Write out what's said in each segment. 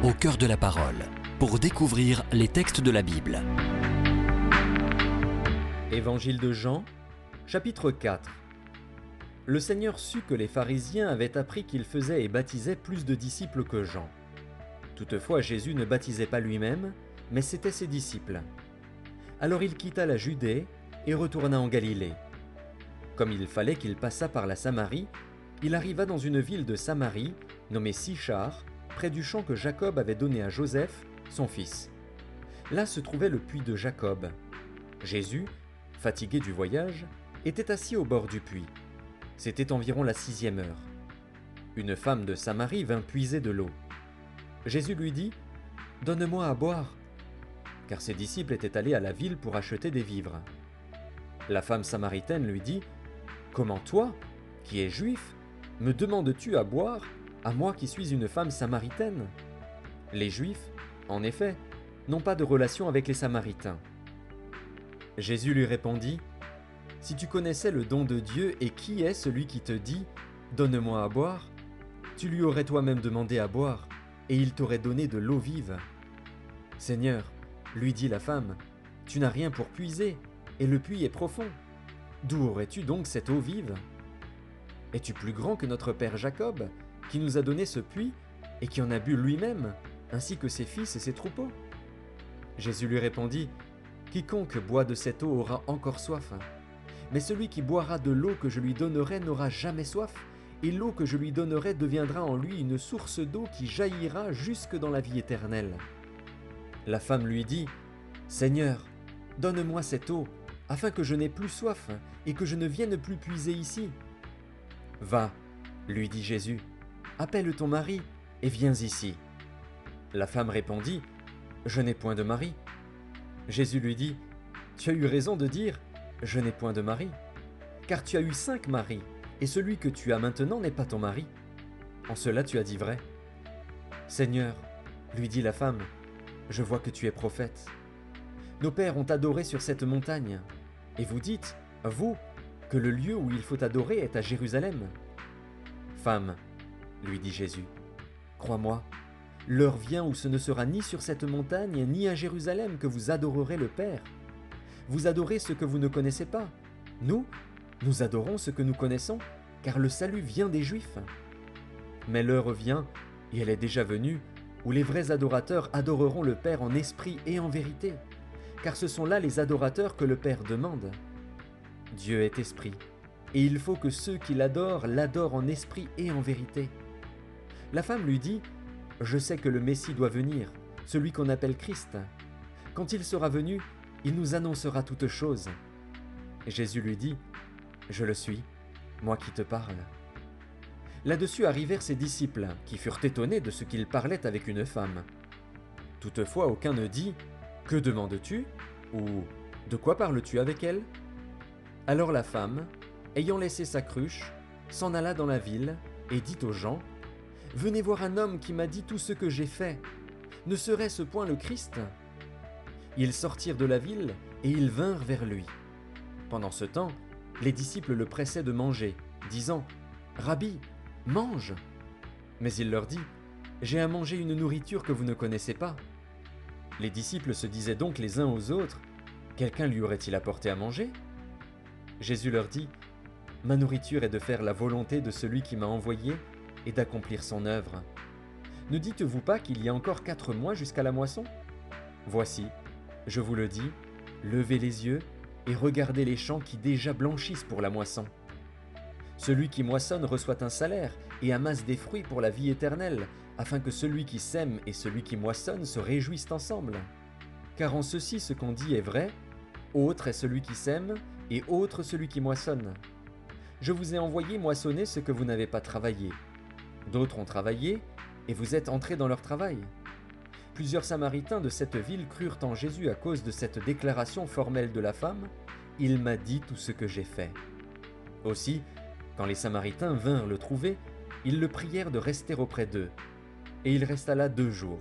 au cœur de la parole, pour découvrir les textes de la Bible. Évangile de Jean, chapitre 4. Le Seigneur sut que les pharisiens avaient appris qu'il faisait et baptisait plus de disciples que Jean. Toutefois, Jésus ne baptisait pas lui-même, mais c'étaient ses disciples. Alors il quitta la Judée et retourna en Galilée. Comme il fallait qu'il passât par la Samarie, il arriva dans une ville de Samarie, nommée Sichar, près du champ que Jacob avait donné à Joseph, son fils. Là se trouvait le puits de Jacob. Jésus, fatigué du voyage, était assis au bord du puits. C'était environ la 6e heure. Une femme de Samarie vint puiser de l'eau. Jésus lui dit : « Donne-moi à boire », car ses disciples étaient allés à la ville pour acheter des vivres. La femme samaritaine lui dit : « Comment toi, qui es juif, me demandes-tu à boire, à moi qui suis une femme samaritaine ? Les Juifs, en effet, n'ont pas de relation avec les Samaritains. » Jésus lui répondit : « Si tu connaissais le don de Dieu et qui est celui qui te dit : Donne-moi à boire, tu lui aurais toi-même demandé à boire, et il t'aurait donné de l'eau vive. » Seigneur, lui dit la femme, tu n'as rien pour puiser, et le puits est profond. D'où aurais-tu donc cette eau vive ? Es-tu plus grand que notre père Jacob, qui nous a donné ce puits, et qui en a bu lui-même, ainsi que ses fils et ses troupeaux ? Jésus lui répondit : « Quiconque boit de cette eau aura encore soif. Mais celui qui boira de l'eau que je lui donnerai n'aura jamais soif, et l'eau que je lui donnerai deviendra en lui une source d'eau qui jaillira jusque dans la vie éternelle. » La femme lui dit : « Seigneur, donne-moi cette eau, afin que je n'aie plus soif, et que je ne vienne plus puiser ici. » « Va, lui dit Jésus, appelle ton mari, et viens ici. » La femme répondit : « Je n'ai point de mari. » Jésus lui dit : « Tu as eu raison de dire : Je n'ai point de mari, car tu as eu 5 maris, et celui que tu as maintenant n'est pas ton mari. En cela tu as dit vrai. » « Seigneur, lui dit la femme, je vois que tu es prophète. Nos pères ont adoré sur cette montagne, et vous dites, vous, que le lieu où il faut adorer est à Jérusalem. Femme, lui dit Jésus, crois-moi, l'heure vient où ce ne sera ni sur cette montagne ni à Jérusalem que vous adorerez le Père. Vous adorez ce que vous ne connaissez pas. Nous adorons ce que nous connaissons, car le salut vient des Juifs. Mais l'heure vient, et elle est déjà venue, où les vrais adorateurs adoreront le Père en esprit et en vérité, car ce sont là les adorateurs que le Père demande. Dieu est esprit, et il faut que ceux qui l'adorent en esprit et en vérité. La femme lui dit : « Je sais que le Messie doit venir, celui qu'on appelle Christ. Quand il sera venu, il nous annoncera toutes choses. » Jésus lui dit : « Je le suis, moi qui te parle. » Là-dessus arrivèrent ses disciples, qui furent étonnés de ce qu'il parlait avec une femme. Toutefois, aucun ne dit : « Que demandes-tu ? » ou « De quoi parles-tu avec elle ?» Alors la femme, ayant laissé sa cruche, s'en alla dans la ville et dit aux gens : « Venez voir un homme qui m'a dit tout ce que j'ai fait. Ne serait-ce point le Christ ? » Ils sortirent de la ville et ils vinrent vers lui. Pendant ce temps, les disciples le pressaient de manger, disant : « Rabbi, mange !» Mais il leur dit : « J'ai à manger une nourriture que vous ne connaissez pas. » Les disciples se disaient donc les uns aux autres : « Quelqu'un lui aurait-il apporté à manger ?» Jésus leur dit : « Ma nourriture est de faire la volonté de celui qui m'a envoyé et d'accomplir son œuvre. Ne dites-vous pas qu'il y a encore 4 mois jusqu'à la moisson ? Voici, je vous le dis, levez les yeux et regardez les champs qui déjà blanchissent pour la moisson. Celui qui moissonne reçoit un salaire et amasse des fruits pour la vie éternelle, afin que celui qui sème et celui qui moissonne se réjouissent ensemble. Car en ceci ce qu'on dit est vrai, autre est celui qui sème, et autre celui qui moissonne. Je vous ai envoyé moissonner ce que vous n'avez pas travaillé. D'autres ont travaillé, et vous êtes entrés dans leur travail. » Plusieurs Samaritains de cette ville crurent en Jésus à cause de cette déclaration formelle de la femme : « Il m'a dit tout ce que j'ai fait. » Aussi, quand les Samaritains vinrent le trouver, ils le prièrent de rester auprès d'eux. Et il resta là 2 jours.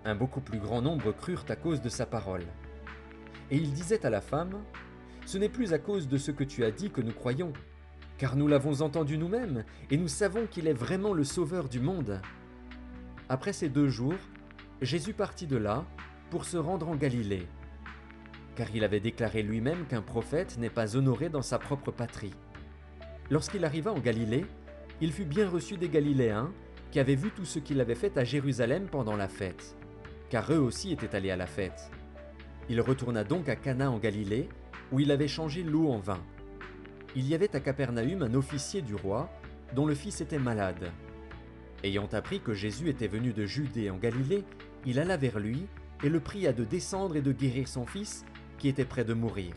Un beaucoup plus grand nombre crurent à cause de sa parole. Et il disait à la femme : « Ce n'est plus à cause de ce que tu as dit que nous croyons, car nous l'avons entendu nous-mêmes, et nous savons qu'il est vraiment le Sauveur du monde. » Après ces 2 jours, Jésus partit de là pour se rendre en Galilée, car il avait déclaré lui-même qu'un prophète n'est pas honoré dans sa propre patrie. Lorsqu'il arriva en Galilée, il fut bien reçu des Galiléens qui avaient vu tout ce qu'il avait fait à Jérusalem pendant la fête, car eux aussi étaient allés à la fête. Il retourna donc à Cana en Galilée, où il avait changé l'eau en vin. Il y avait à Capernaüm un officier du roi, dont le fils était malade. Ayant appris que Jésus était venu de Judée en Galilée, il alla vers lui et le pria de descendre et de guérir son fils, qui était près de mourir.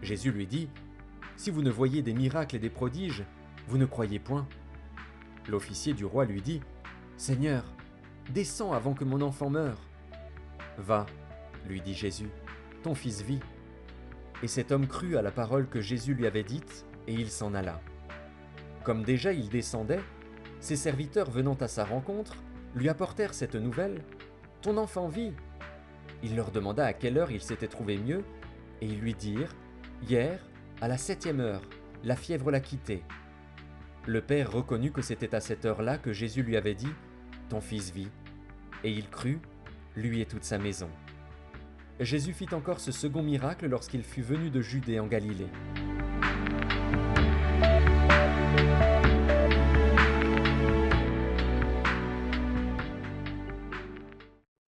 Jésus lui dit : « Si vous ne voyez des miracles et des prodiges, vous ne croyez point. » L'officier du roi lui dit : « Seigneur, descends avant que mon enfant meure. » « Va, lui dit Jésus, ton fils vit. » Et cet homme crut à la parole que Jésus lui avait dite, et il s'en alla. Comme déjà il descendait, ses serviteurs venant à sa rencontre, lui apportèrent cette nouvelle : « Ton enfant vit. » Il leur demanda à quelle heure il s'était trouvé mieux, et ils lui dirent : « Hier, à la 7e heure, la fièvre l'a quitté. » Le père reconnut que c'était à cette heure-là que Jésus lui avait dit : « Ton fils vit. » Et il crut, lui et toute sa maison. Jésus fit encore ce second miracle lorsqu'il fut venu de Judée en Galilée.